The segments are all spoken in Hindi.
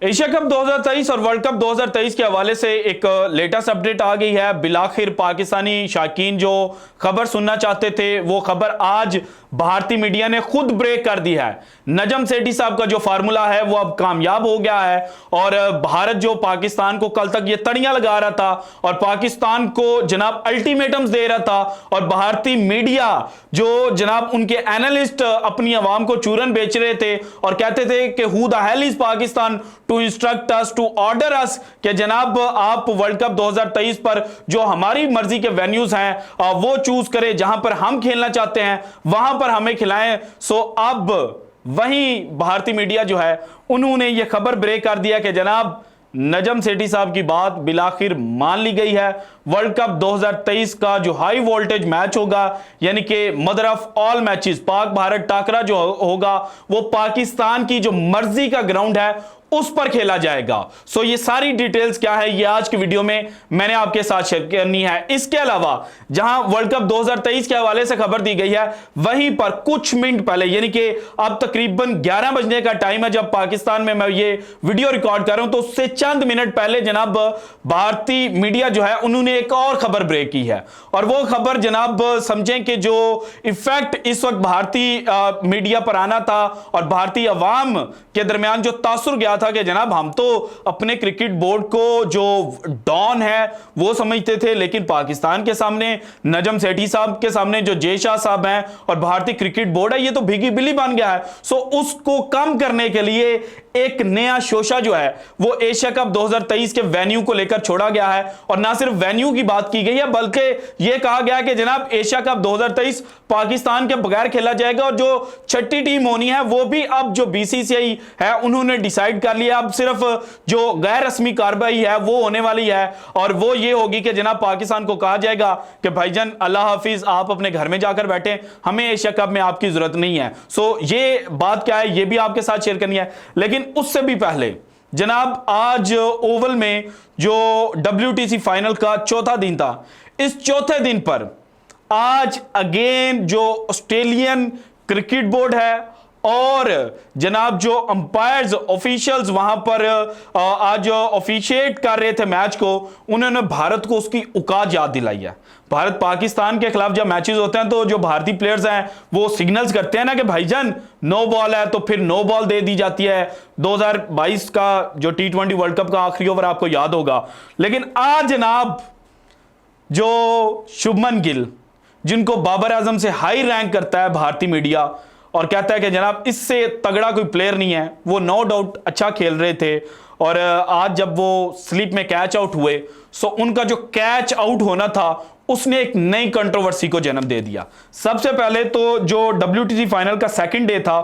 एशिया कप 2023 और वर्ल्ड कप 2023 के हवाले से एक लेटेस्ट अपडेट आ गई है। बिलाखिर पाकिस्तानी शायकीन जो खबर सुनना चाहते थे वो खबर आज भारतीय मीडिया ने खुद ब्रेक कर दी है। नजम सेठी साहब का जो फार्मूला है वो अब कामयाब हो गया है और भारत जो पाकिस्तान को कल तक ये तड़ियां लगा रहा था और पाकिस्तान को जनाब अल्टीमेटम्स दे रहा था और भारतीय मीडिया जो जनाब उनके एनालिस्ट अपनी आवाम को चूरन बेच रहे थे और कहते थे कि who the hell is Pakistan to instruct us to order us कि जनाब आप वर्ल्ड कप 2023 पर जो हमारी मर्जी के वेन्यूज हैं वो चूज करें, जहां पर हम खेलना चाहते हैं वहां पर हमें खिलाएं। सो अब वहीं भारतीय मीडिया जो है उन्होंने ये खबर ब्रेक कर दिया कि जनाब नजम सेठी साहब की बात बिलाखिर मान ली गई है। वर्ल्ड कप 2023 का जो हाई वोल्टेज मैच होगा यानी कि mother of all matches Pak Bharat टाकरा जो होगा वो पाकिस्तान की जो मर्जी का ग्राउंड है उस पर खेला जाएगा। सो ये सारी डिटेल्स क्या है ये आज की वीडियो में मैंने आपके साथ शेयर करनी है। इसके अलावा जहां वर्ल्ड कप 2023 के हवाले से खबर दी गई है वहीं पर कुछ मिनट पहले यानी कि अब तकरीबन 11 बजने का टाइम है जब पाकिस्तान में मैं ये वीडियो रिकॉर्ड कर रहा हूं, तो उससे चंद मिनट पहले जनाब भारतीय मीडिया जो है उन्होंने एक और खबर ब्रेक की है और वो खबर जनाब समझें कि जो इफेक्ट इस वक्त भारतीय मीडिया पर आना था और भारतीय अवाम के दरमियान जो तासुर गया था कि जनाब हम तो अपने क्रिकेट बोर्ड को जो डॉन है वो समझते थे, लेकिन पाकिस्तान के सामने नजम सेठी साहब के सामने जो जय शाह साहब हैं और भारतीय क्रिकेट बोर्ड है ये तो भीगी बिल्ली बन गया है। सो उसको कम करने के लिए एक नया शोशा जो है वो एशिया कप 2023 के वेन्यू को लेकर छोड़ा गया है और ना सिर्फ वेन्यू की बात की गई है बल्कि यह कहा गया कि जनाब एशिया कप 2023 पाकिस्तान के बगैर खेला जाएगा और जो छठी टीम होनी है वो भी अब जो बीसीसीआई है उन्होंने डिसाइड कर लिया। अब सिर्फ जो गैर रस्मी कार्रवाई है वो होने वाली है और वो ये होगी कि जनाब पाकिस्तान को कहा जाएगा कि भाईजान अल्लाह हाफिज, आप अपने घर में जाकर बैठे, हमें एशिया कप में आपकी जरूरत नहीं है। सो ये बात क्या है ये भी आपके साथ शेयर करनी है, लेकिन उससे भी पहले जनाब आज ओवल में जो WTC फाइनल का चौथा दिन था, इस चौथे दिन पर आज अगेन जो ऑस्ट्रेलियन क्रिकेट बोर्ड है और जनाब जो अंपायर्स ऑफिशियल्स वहां पर आज ऑफिशिएट कर रहे थे मैच को, उन्होंने भारत को उसकी औकात याद दिलाई है। भारत पाकिस्तान के खिलाफ जब मैचेस होते हैं तो जो भारतीय प्लेयर्स हैं वो सिग्नल्स करते हैं ना कि भाईजान नो बॉल है, तो फिर नो बॉल दे दी जाती है। 2022 का जो T20 वर्ल्ड कप का आखिरी ओवर आपको याद होगा। लेकिन आज जनाब जो शुभमन गिल जिनको बाबर आजम से हाई रैंक करता है भारतीय मीडिया और कहता है कि जनाब इससे तगड़ा कोई प्लेयर नहीं है, वो नो डाउट अच्छा खेल रहे थे और आज जब वो स्लिप में कैच आउट हुए सो उनका जो कैच आउट होना था उसने एक नई कंट्रोवर्सी को जन्म दे दिया। सबसे पहले तो जो WTC फाइनल का सेकंड डे था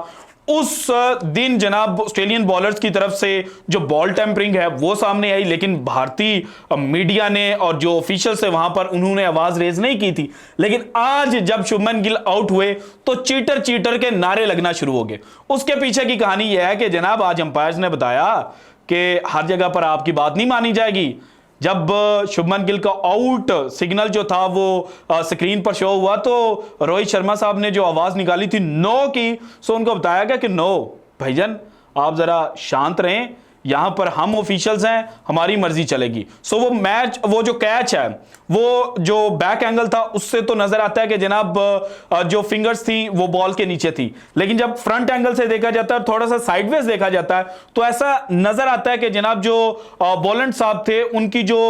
उस दिन जनाब ऑस्ट्रेलियन बॉलर्स की तरफ से जो बॉल टेम्परिंग है वो सामने आई, लेकिन भारतीय मीडिया ने और जो ऑफिशियल्स है वहां पर उन्होंने आवाज रेज नहीं की थी। लेकिन आज जब शुभमन गिल आउट हुए तो चीटर चीटर के नारे लगना शुरू हो गए। उसके पीछे की कहानी यह है कि जनाब आज अंपायर्स ने बताया कि हर जगह पर आपकी बात नहीं मानी जाएगी। जब शुभमन गिल का आउट सिग्नल जो था वो स्क्रीन पर शो हुआ तो रोहित शर्मा साहब ने जो आवाज निकाली थी नो की, सो उनको बताया गया कि नो भाईजान आप जरा शांत रहें, यहां पर हम ऑफिशियल्स हैं, हमारी मर्जी चलेगी। सो वो मैच वो जो कैच है वो जो बैक एंगल था उससे तो नजर आता है कि जनाब जो फिंगर्स थी वो बॉल के नीचे थी, लेकिन जब फ्रंट एंगल से देखा जाता है थोड़ा सा साइडवेज देखा जाता है तो ऐसा नजर आता है कि जनाब जो बॉलर साहब थे उनकी जो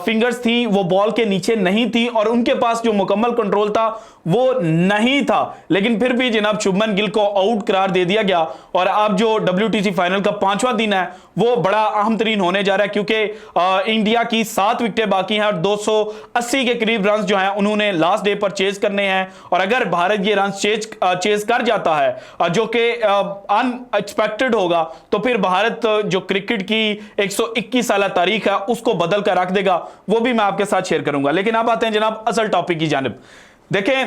फिंगर्स थी वो बॉल के नीचे नहीं थी और उनके पास जो मुकम्मल कंट्रोल था वो नहीं था। लेकिन फिर भी जनाब शुभमन गिल को आउट करार दे दिया गया और अब जो WTC फाइनल का 5वां दिन है वो बड़ा अहम तरीन होने जा रहा है क्योंकि इंडिया की 7 विकेटें बाकी हैं और 280 के करीब रन जो हैं उन्होंने लास्ट डे पर चेज करने हैं और अगर भारत ये रन चेज कर जाता है जो कि अनएक्सपेक्टेड होगा तो फिर भारत जो क्रिकेट की 121 साल तारीख है उसको बदल कर रख देगा। वो भी मैं आपके साथ शेयर करूंगा। लेकिन अब आते हैं जनाब असल टॉपिक की जानिब। देखें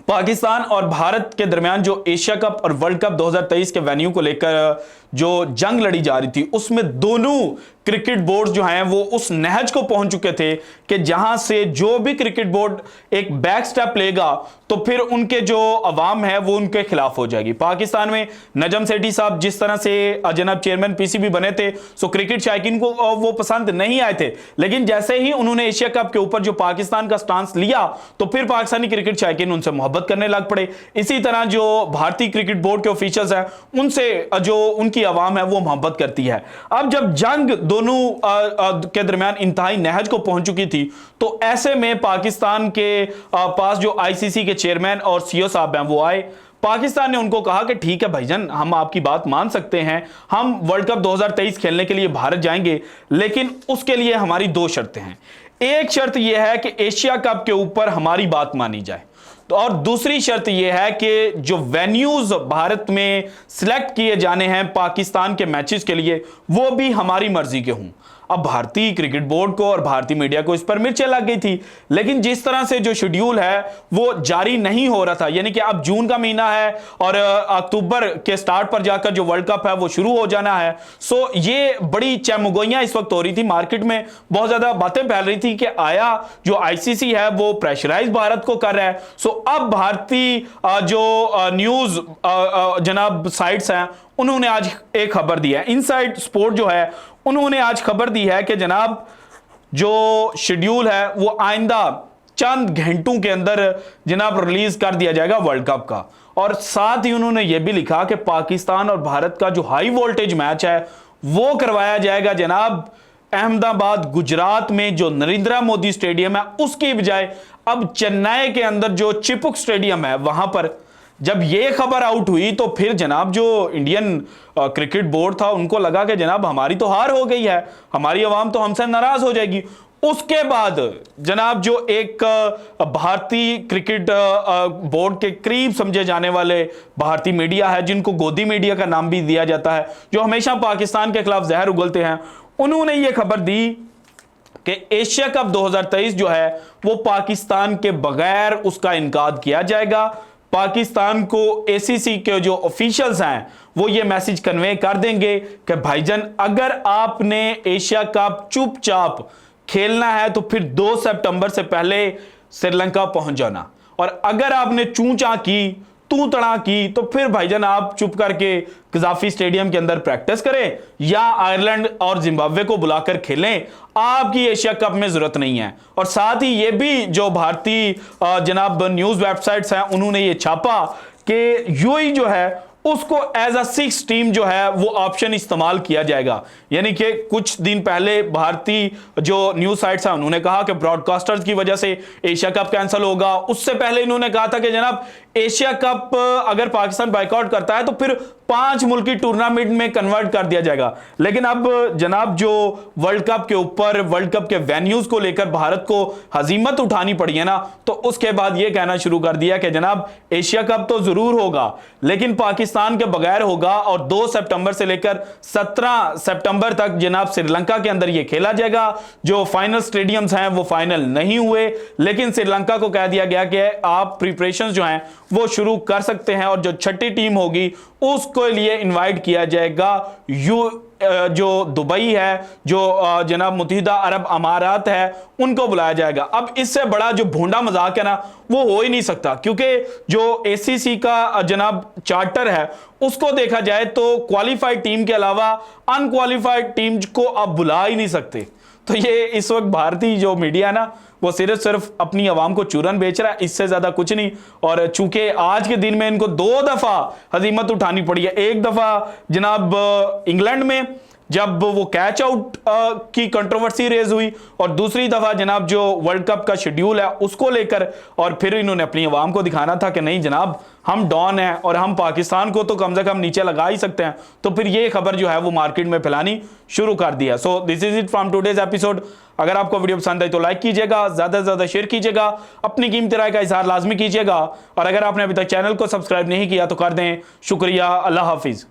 पाकिस्तान और भारत के दरमियान जो एशिया कप और वर्ल्ड कप 2023 के वेन्यू को लेकर जो जंग लड़ी जा रही थी उसमें दोनों क्रिकेट बोर्ड जो हैं वो उस नहज को पहुंच चुके थे कि जहां से जो भी क्रिकेट बोर्ड एक बैक स्टेप लेगा तो फिर उनके जो अवाम है वो उनके खिलाफ हो जाएगी। पाकिस्तान में नजम सेठी साहब जिस तरह से जनाब चेयरमैन पीसीबी बने थे, सो क्रिकेट शायकीन को वो पसंद नहीं आए थे, लेकिन जैसे ही उन्होंने एशिया कप के ऊपर जो पाकिस्तान का स्टांस लिया तो फिर पाकिस्तानी क्रिकेट शायकीन उनसे मोहब्बत करने लग पड़े। इसी तरह जो भारतीय क्रिकेट बोर्ड के ऑफिशियल्स हैं उनसे जो उनकी आवाम है वो मोहब्बत करती है। अब जब जंग दोनों के दरमियान इंतहाई नहज को पहुंच चुकी थी तो ऐसे में पाकिस्तान के पास जो आईसीसी के चेयरमैन और सीईओ साहब हैं वो आए। पाकिस्तान ने उनको कहा कि ठीक है भाईजान, हम आपकी बात मान सकते हैं, हम वर्ल्ड कप 2023 खेलने के लिए भारत जाएंगे, लेकिन उसके लिए हमारी दो शर्तें हैं। एक शर्त यह है कि एशिया कप के ऊपर हमारी बात मानी जाए, तो और दूसरी शर्त यह है कि जो वेन्यूज भारत में सिलेक्ट किए जाने हैं पाकिस्तान के मैचेस के लिए वो भी हमारी मर्जी के हों। अब भारतीय क्रिकेट बोर्ड को और भारतीय मीडिया को इस पर मिर्चें लग गई थी, लेकिन जिस तरह से जो शेड्यूल है वो जारी नहीं हो रहा था, यानी कि अब जून का महीना है और अक्टूबर के स्टार्ट पर जाकर जो वर्ल्ड कप है वो शुरू हो जाना है। सो ये बड़ी चमगोइयां इस वक्त हो रही थी, मार्केट में बहुत ज्यादा बातें फैल रही थी कि आया जो आईसीसी है वो प्रेशराइज भारत को कर रहा है। सो अब भारतीय जो न्यूज जनाब साइट्स हैं उन्होंने आज एक खबर दी है, इनसाइड स्पोर्ट जो है उन्होंने आज खबर दी है कि जनाब जो शेड्यूल है वो आइंदा चंद घंटों के अंदर जनाब रिलीज कर दिया जाएगा वर्ल्ड कप का। और साथ ही उन्होंने ये भी लिखा कि पाकिस्तान और भारत का जो हाई वोल्टेज मैच है वो करवाया जाएगा जनाब अहमदाबाद गुजरात में जो नरेंद्र मोदी स्टेडियम है उसकी बजाय अब चेन्नई के अंदर जो चिपुक स्टेडियम है वहां पर। जब ये खबर आउट हुई तो फिर जनाब जो इंडियन क्रिकेट बोर्ड था उनको लगा कि जनाब हमारी तो हार हो गई है, हमारी आवाम तो हमसे नाराज हो जाएगी। उसके बाद जनाब जो एक भारतीय क्रिकेट बोर्ड के करीब समझे जाने वाले भारतीय मीडिया है, जिनको गोदी मीडिया का नाम भी दिया जाता है, जो हमेशा पाकिस्तान के खिलाफ जहर उगलते हैं, उन्होंने ये खबर दी कि एशिया कप 2023 जो है वो पाकिस्तान के बगैर उसका इनकाद किया जाएगा। पाकिस्तान को एसीसी के जो ऑफिशियल्स हैं वो ये मैसेज कन्वे कर देंगे कि भाईजान अगर आपने एशिया कप चुपचाप खेलना है तो फिर 2 सितंबर से पहले श्रीलंका पहुंच जाना, और अगर आपने चूंचा की तू तड़ा की तो फिर भाईजान आप चुप करके कजाफी स्टेडियम के अंदर प्रैक्टिस करें या आयरलैंड और जिम्बाब्वे को बुलाकर खेलें, आपकी एशिया कप में जरूरत नहीं है। और साथ ही ये भी जो भारतीय जनाब न्यूज वेबसाइट्स हैं उन्होंने ये छापा कि यूएई जो है उसको एज अ 6 टीम जो है वो ऑप्शन इस्तेमाल किया जाएगा। यानी कि कुछ दिन पहले भारतीय जो न्यूज साइट्स हैं उन्होंने कहा कि ब्रॉडकास्टर्स की वजह से एशिया कप कैंसिल होगा। उससे पहले इन्होंने कहा था कि जनाब एशिया कप अगर पाकिस्तान बाइकआउट करता है तो फिर 5 मुल्की टूर्नामेंट में कन्वर्ट कर दिया जाएगा। लेकिन अब जनाब जो वर्ल्ड कप के ऊपर वर्ल्ड कप के वेन्यूज को लेकर भारत को हजीमत उठानी पड़ी है ना, तो उसके बाद यह कहना शुरू कर दिया कि जनाब एशिया कप तो जरूर होगा लेकिन पाकिस्तान के बगैर होगा, और 2 सितंबर से लेकर 17 सितंबर तक जनाब श्रीलंका के अंदर यह खेला जाएगा। जो फाइनल स्टेडियम्स हैं वो फाइनल नहीं हुए, लेकिन श्रीलंका को कह दिया गया कि आप प्रिपरेशंस जो हैं वो शुरू कर सकते हैं, और जो छठी टीम होगी उसको लिए इनवाइट किया जाएगा जो दुबई है, जो जनाब मुत्तहिदा अरब अमारात है, उनको बुलाया जाएगा। अब इससे बड़ा जो भोंडा मजाक है ना वो हो ही नहीं सकता, क्योंकि जो एसीसी का जनाब चार्टर है उसको देखा जाए तो क्वालिफाइड टीम के अलावा अनक्वालिफाइड टीम को आप बुला ही नहीं सकते। तो ये इस वक्त भारतीय जो मीडिया ना वो सिर्फ अपनी आवाम को चूरन बेच रहा है, इससे ज्यादा कुछ नहीं। और चूंकि आज के दिन में इनको 2 दफा हजीमत उठानी पड़ी है, एक दफा जनाब इंग्लैंड में जब वो कैच आउट की कंट्रोवर्सी रेज हुई, और दूसरी दफा जनाब जो वर्ल्ड कप का शेड्यूल है उसको लेकर, और फिर इन्होंने अपनी आवाम को दिखाना था कि नहीं जनाब हम डॉन हैं और हम पाकिस्तान को तो कम से कम नीचे लगा ही सकते हैं। तो फिर ये खबर जो है वो मार्केट में फैलानी शुरू कर दिया। So this is it from today's episode. अगर आपको वीडियो पसंद आई तो लाइक कीजिएगा, ज्यादा से ज्यादा शेयर कीजिएगा, अपनी कीमती राय का इजहार लाजमी कीजिएगा, और अगर आपने अभी तक चैनल को सब्सक्राइब नहीं किया तो कर दें। शुक्रिया, अल्लाह हाफिज।